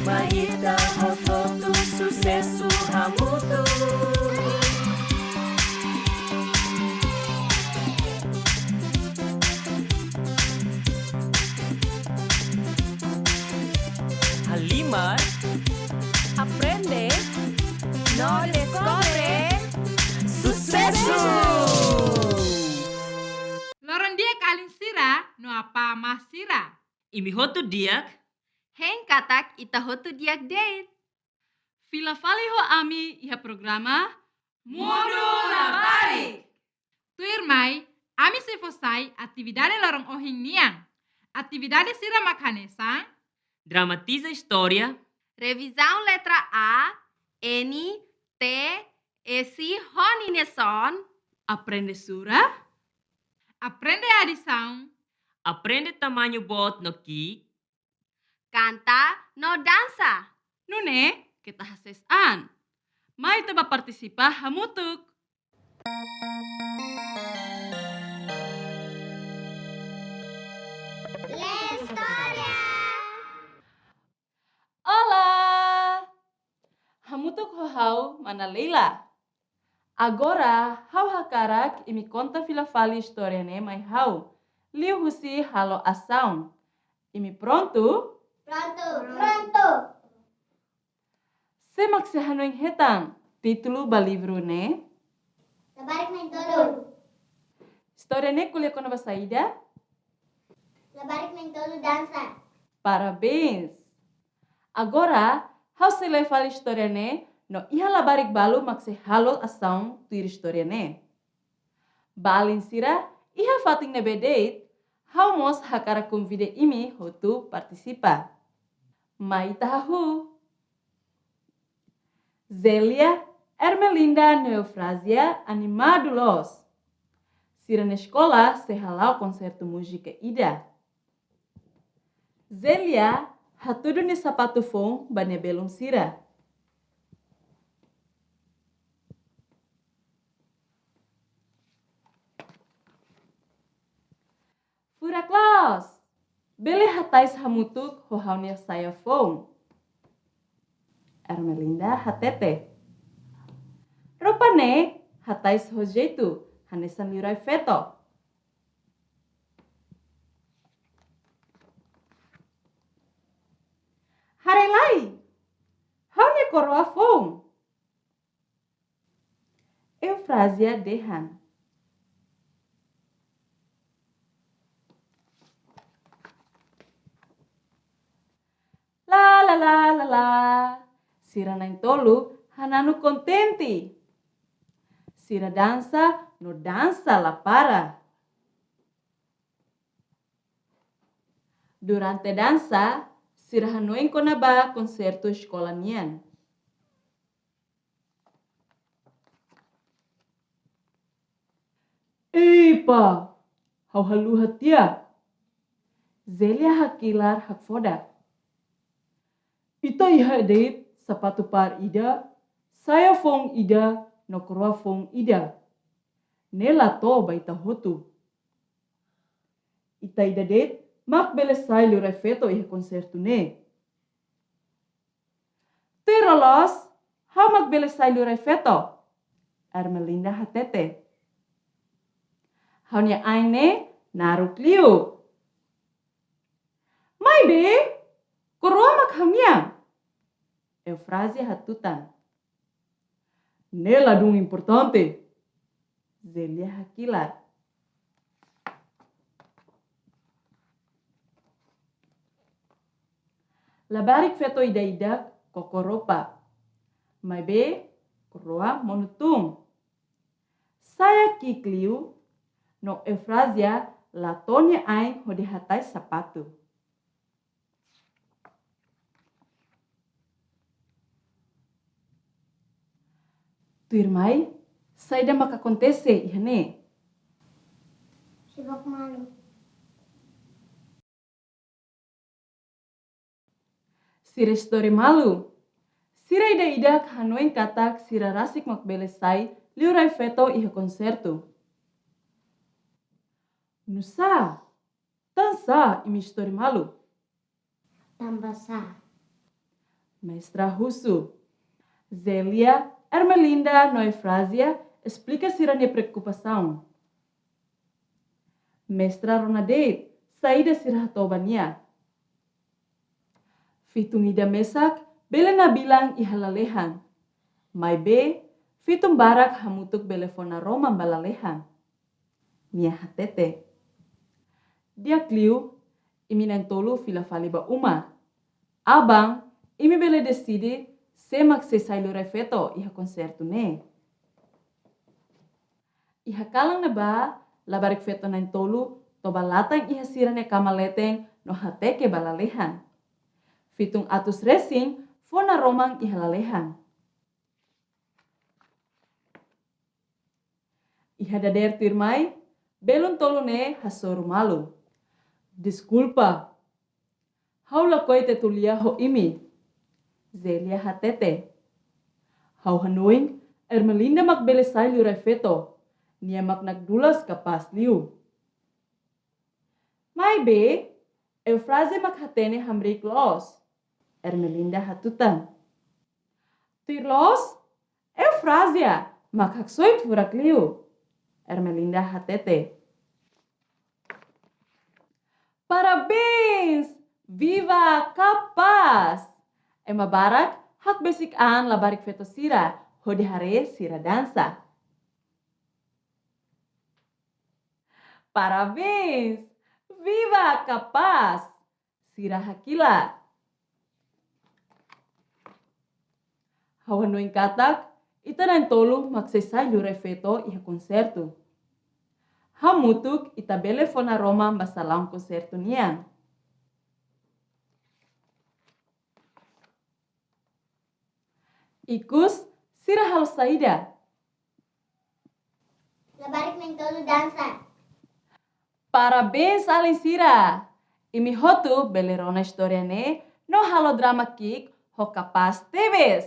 Maita hototu sucesso hamutu. Halimar Aprende, no descobre. sucesso. Loron dia kalin sira, no apa mas sira. Imi hotu diak Hen katak ita hotu diak date. Fila faliho ami iha programa Mundo Labarik. Tuir mai, ami se fosai atividade lorong ohing niang. Atividade sira makanesa, dramatiza história. Revisão letra A, N, T, S, Ronineson. aprende sura, aprende adição, Aprende tamanho bot no ki. Canta no dança. nune, kita hasesan. Mai teba partisipa hamutuk. Olá! Hamutuk hohau mana Leila. Agora, hau hakarak e me conta fila fali história né, mai hau. Liu husi halo ação. E me pronto? Pronto. Semak se hanoing hetang. Título ba livro né? Labarik main todo. História né kuliah kono ba saída? Labarik main todo dança. Parabéns! Agora, hau se le fali história né? No iha labarik balu mak se halo ação tuir história né? Balin sira, iha fating ne bedeit, hau mos hakara convide imi hotu participa. Mai tahu. Zélia, Ermelinda, Neofrazia, animados. Sira na escola se halau concerto música ida. Zélia, hatudu ni sapato fong bane belum sira. Fura Klaus, bele hatais hamutuk hohaunia saya fong. Ermelinda hatete. Ropane hatais hojetu hanesan liurai feto. Harelai, haunia koroa fong. Eufrazia dehan. La. Sira naing tolu hananu contenti. Sira dança no dança la para. Durante dança, sira hanoing konaba concerto escola nian. Epa, hau halu hatia. Zelia hakilar hakfoda. Ita iha date sapatu par ida, saya fong ida, nokroa fong ida. Nela to baita hotu. Ita ida date, mak bele sai liurai feto iha konsertu ne. Terolos, hau mak bele sai liurai feto. Ermelinda hatete. Haunya aine naruk liu. Mai be, koroa mak hamia. Eufrazia hatutan. Nela dung importante. Zelia hakilar. Labarik feto ida kokoropa. Mai be, koroa monutung. Saya kikliu, no Eufrazia latonya ain hodi hatai sapatu. Tuirmai, saida maka acontece ihane. Sibak malu. Sira story malu. Sira ida hanoing katak sira rasik mak belesai liurai feto iha konsertu. Nusa, tansa imi story malu. Tambah sah. Maestra Russo. Zélia, Ermelinda no Efrásia explica sirane preocupação. Mestra Ronadate, saída sirhatobania. Fitung ida mesak, bele na bilang ihalalehan. Mai be, fitung barak hamutuk belefona Roma balalehan. Nia hatete. Dia kliu, iminan tolu fila faliba uma. Abang, imi bele decide semak se sailu refeto iha konsertu ne. Iha kalang na ba, labarik feto nain tolu, to balatang iha sirane kamaleteng no hateke balalehan. Fitung atus resing, fona romang iha lalehan. Iha dader tirmai, belum tolu ne hasoru malu. Desculpa. Haula koite tulia ho imi. Zélia hatete. Hau hanuing, Ermelinda mak bele sailu refeto. Nia mak nagdulas kapas liu. Mai be, Eufrasia mak hatene hamrik los. Ermelinda hatutan. Tirlos? Eufrasia, mak haksoit furak liu. Ermelinda hatete. Parabéns! Viva Capaz! Ema barak hak besik an labarik feto sira, hode hare sira dansa. Parabéns! Viva Capaz! Sira hakila. Hawanuing katak, ita nan tolu maksesay lure feto iha konsertu. Hamutuk ita belefona Roma masalang konsertu niang. Ikus sira halo saida. Labarik mentolo dansa. Parabéns alin sira. Imi hotu belerona historiane no halo drama kik ho kapas teves.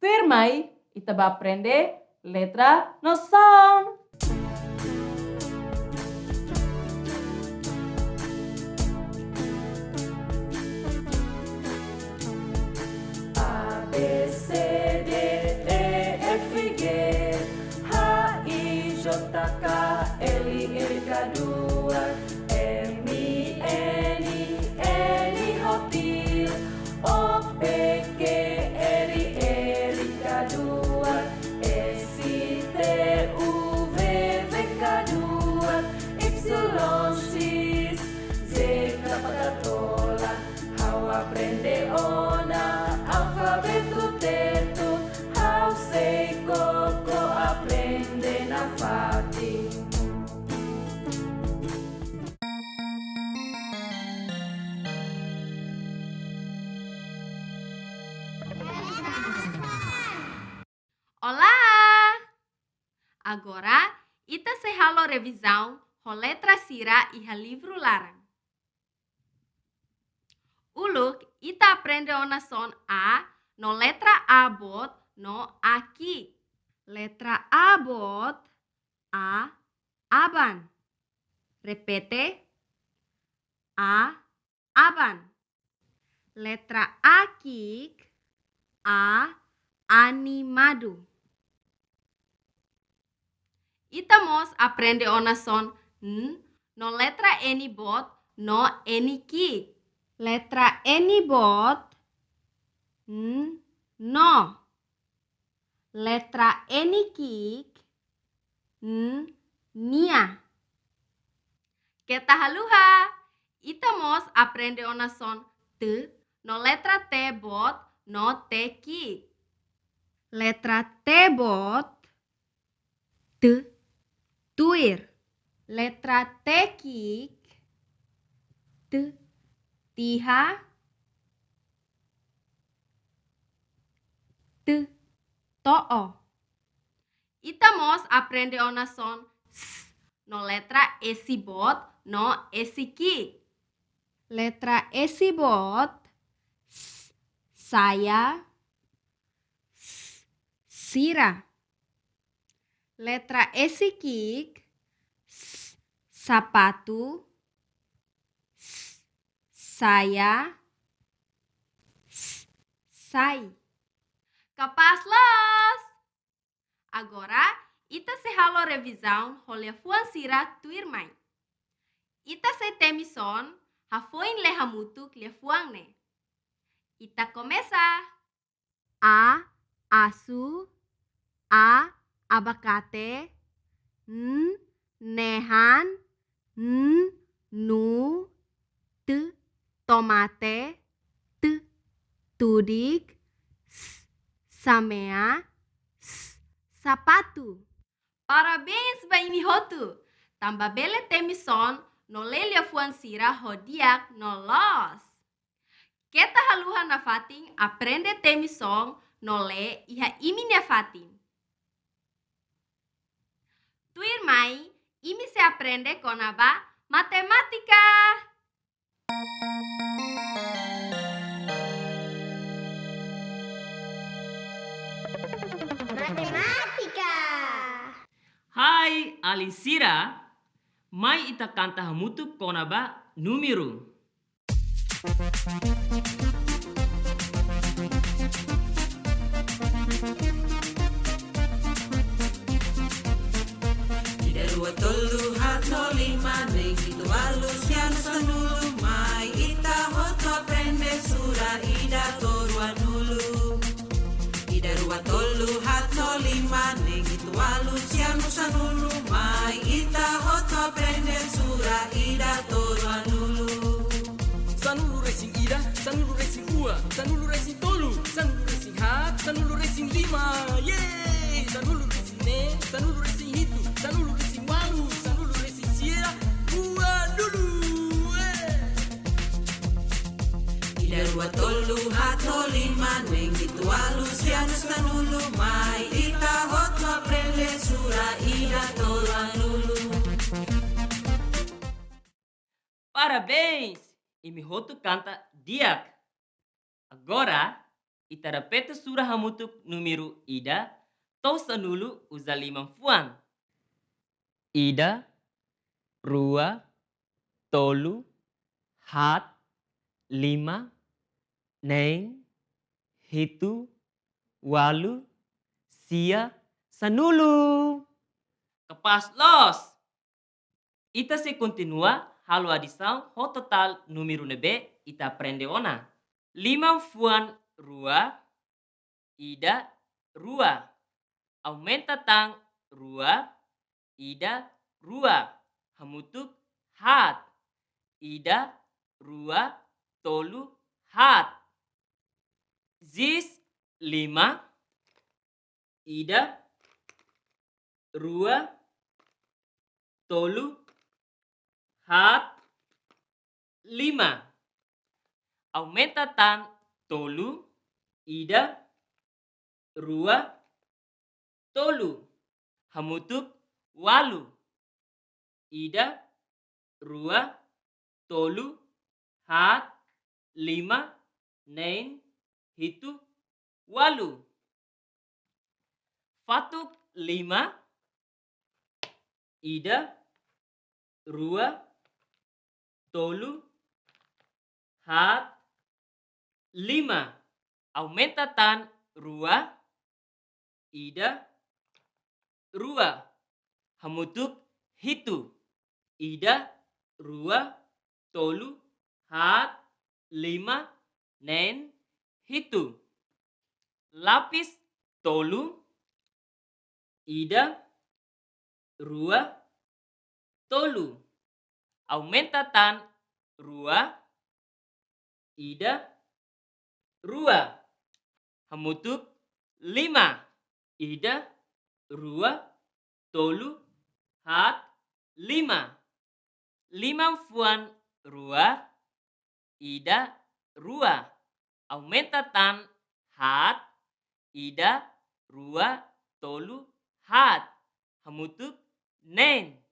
Termai ita ba aprende letra no som. Olá! Agora, ita se halo revisão ho letra sira iha livro larang. Uluk, ita aprende ona son A no letra A bot no aqui. Letra A bot, A, aban. Repete, A, aban. Letra A kik, A, animado. Itamos aprende ona son N no letra N bot no N kik. Letra N bot, N, no. Letra N kik, N, nia. Kita haluha. Itamos aprende ona son T no letra T bot no T kik. Letra T bot, T, tuir. Letra T kik, T, tiha. T, to'o. Itamos aprende ona son S no letra esi bot no esi kik. Letra esi bot, S, saya, S, sira. Letra esi kik, S, sapatu, S, saya, S, sai. Kapas los! Agora, ita se halo revisão holia fuan sira tuir mai. Ita se temison, hafoin leha mutu klia fuang ne. Ita começa. A, asu, A, abacate, N, nehan, N, nu, T, tomate, T, tudik, S, samea, S, sapato. Parabéns, Baimihotu! Tamba bele temison, no lelia fuan sira hodiak no los. Kita haluha na fatin aprende temison no le iha imi na fatin. Tuir mai, imi se aprende con aba matemática. Matemática. Hai, Alisira. Mai ita kanta hamutu konaba número. Ida dua tolu hato lima neng itu alusiano sanulu mai ita hoto aprende sura ida torua nulu. Ida dua tolu hato lima neng itu alusiano sanulu mai ita hoto aprende sura ida torua nulu. Sanulu racing ida, sanulu racing ua, sanulu racing tolu, sanulu racing hat, sanulu racing lima, yeay! Sanulu racing ne, sanulu racing hitu, sanulu racing walu, sanulu racing sierra, ua dulu, Ida dua tolu hato lima neng itu alusiano sanulu mai ita hoto aprende sura ida torua nulu. Parabéns! Imihotu canta diak. Agora, ita repete surah hamutu número ida, tou sanulu usa limang fuan. Ida, rua, tolu, hat, lima, neng, hitu, walu, sia, sanulu. Kepas los! Ita se continua halo adição ho total número nebe ita aprende ona. Lima fuan rua, ida rua. Aumenta tang rua, ida rua. Hamutuk hat. Ida rua, tolu hat. Zis lima, ida rua, tolu hat, lima. Aumenta tan tolu, ida, rua, tolu. Hamutuk walu. Ida, rua, tolu, hat, lima, neng, hitu, walu. Fatuk lima, ida, rua, tolu, hat, lima. Aumenta tan rua, ida, rua. Hamutuk hitu. Ida, rua, tolu, hat, lima, nen, hitu. Lapis tolu, ida, rua, tolu. Aumenta tan rua, ida, rua. Hamutuk lima. Ida, rua, tolu, hat, lima. Lima fuan rua, ida, rua. Aumenta tan hat, ida, rua, tolu, hat. Hamutuk nen.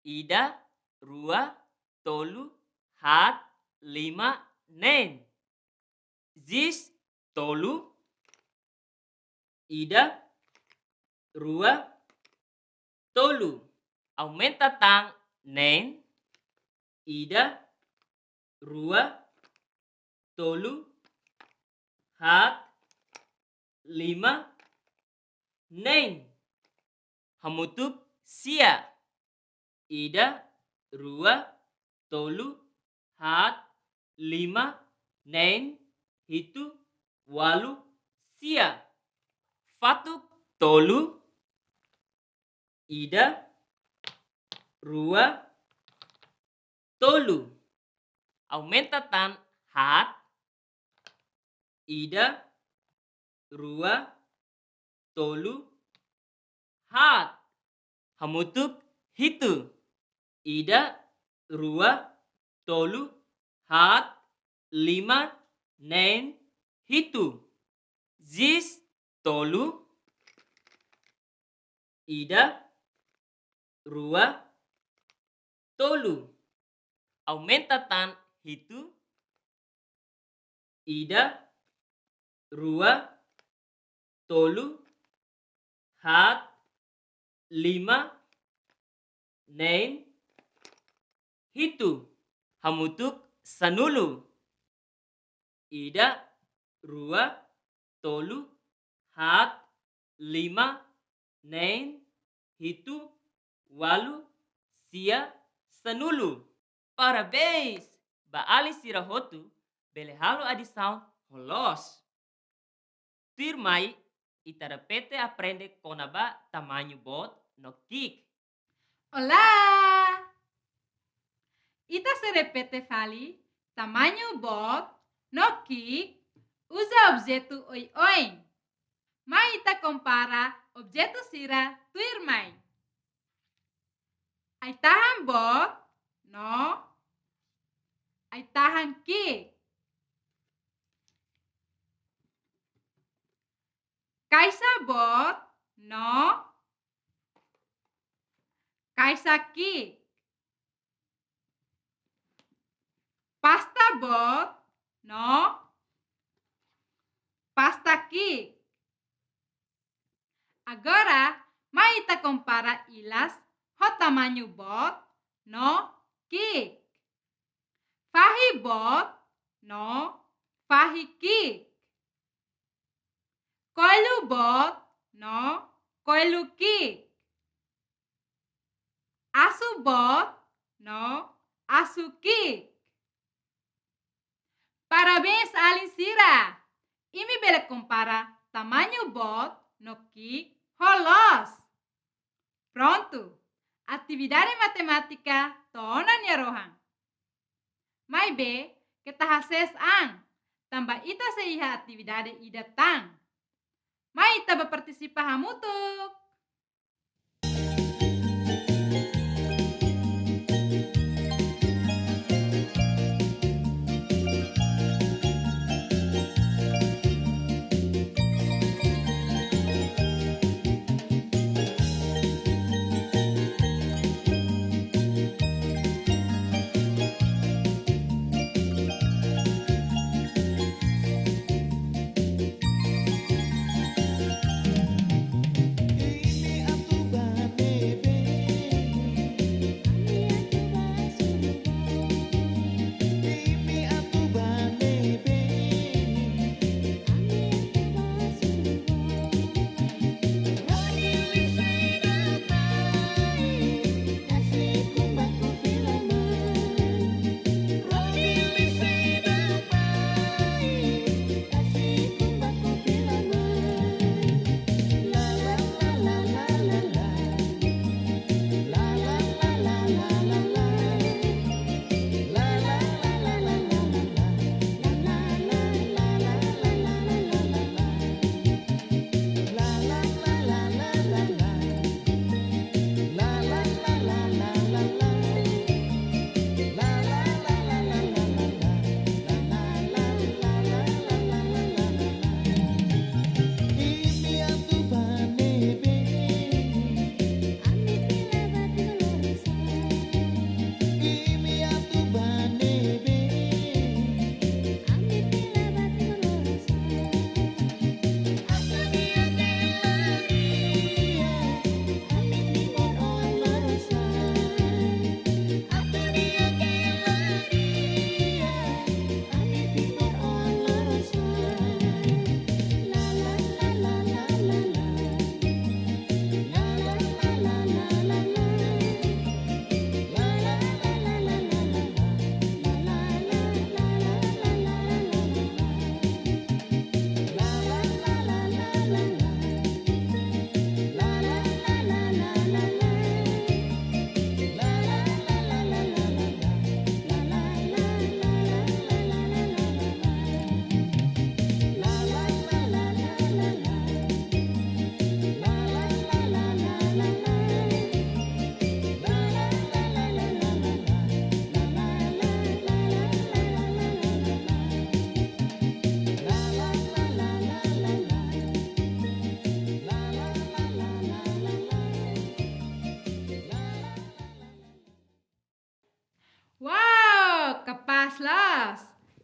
Ida, rua, tolu, hat, lima, nen. Zis tolu, ida, rua, tolu. Aumenta tang nen. Ida, rua, tolu, hat, lima, nen. Hamutuk sia. Ida, rua, tolu, hat, lima, nen, hitu, walu, sia. Fatuk tolu, ida, rua, tolu. Aumenta tan hat, ida, rua, tolu, hat. Hamutuk hitu. Ida, rua, tolu, hat, lima, nen, hitu. Zis, tolu, ida, rua, tolu. Aumenta tan hitu. Ida, rua, tolu, hat, lima, nen, hitu. Hamutuk sanulu. Ida, rua, tolu, hat, lima, nen, hitu, walu, sia, sanulu. Parabéns! Baali sira hotu, bele halo adi sound holos. Tuir mai, ita repete aprende konaba tamanho bot no kik. Olá! Ita se repete fali tamanho bot no que usa objeto oi. Mas ita compara objeto sira tuir mai. Ai tahan bot no ai tahan ki. Kaisa bot no kaisa ki. Pasta bot no pasta ki. Agora, mai ita compara ilas ho tamanho bot no ki. Fahi bot no fahi ki. Koilu bot no koilu ki. Asu bot no asu ki. Parabéns, Alinsira! Imi bele compara tamanho bot no que holos. Pronto! Atividade matemática tonan ya rohan. Mai be, kita hases ang. Tambah ita seiha atividade ida tang. Mai ita berpartisipa hamutuk.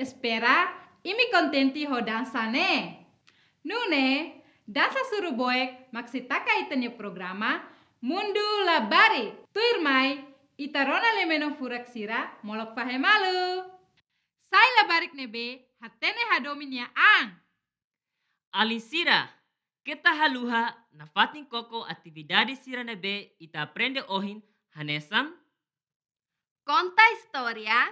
Espera, imi contenti ho dansa ne. Nune, dansa suruboek maksitaka itanya programa Mundu Labari. Tuirmai, itarona lemeno furaksira molok pahemalu. Sai labarik nebe, hatene hadominya ang. Alinsira, kita haluha na fatin koko atividade sira nebe ita aprende ohin hanesan, Conta história,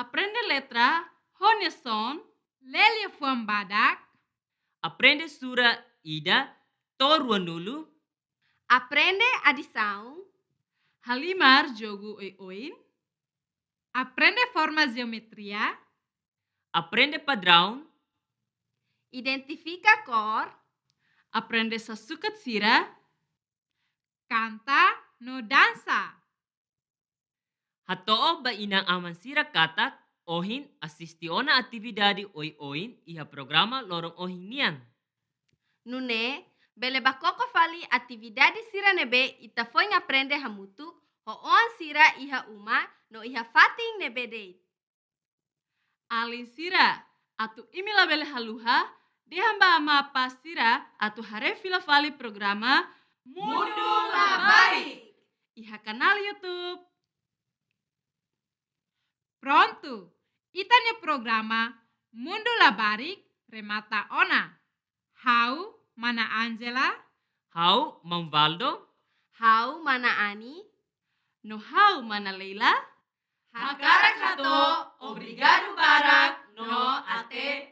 Aprende letra, honeson, Lelio fuam badak, aprende sura ida, torua nulu, aprende adição, halimar jogo oi-oin, aprende formas geometria, aprende padrão, identifica cor, aprende sasukat sira, canta no dansa. hatoo ba inang aman sira katak ohin asistiona atividade oi-oin iha programa lorong ohin nian. nune, bele bakoko fali atividade sira nebe ita foi aprende hamutu, ho on sira iha uma no iha fating nebe deit. Alinsira, atu imi labele haluha, dehamba ama pasira, atu hare fila fali programa Mundu Labari. Iha kanal YouTube. Pronto, itanya programa Mundo Labarik remata ona. How mana Angela? How, Mang Valdo? How mana Ani? No how mana Leila? Hakarak hato, obrigado barak, no ate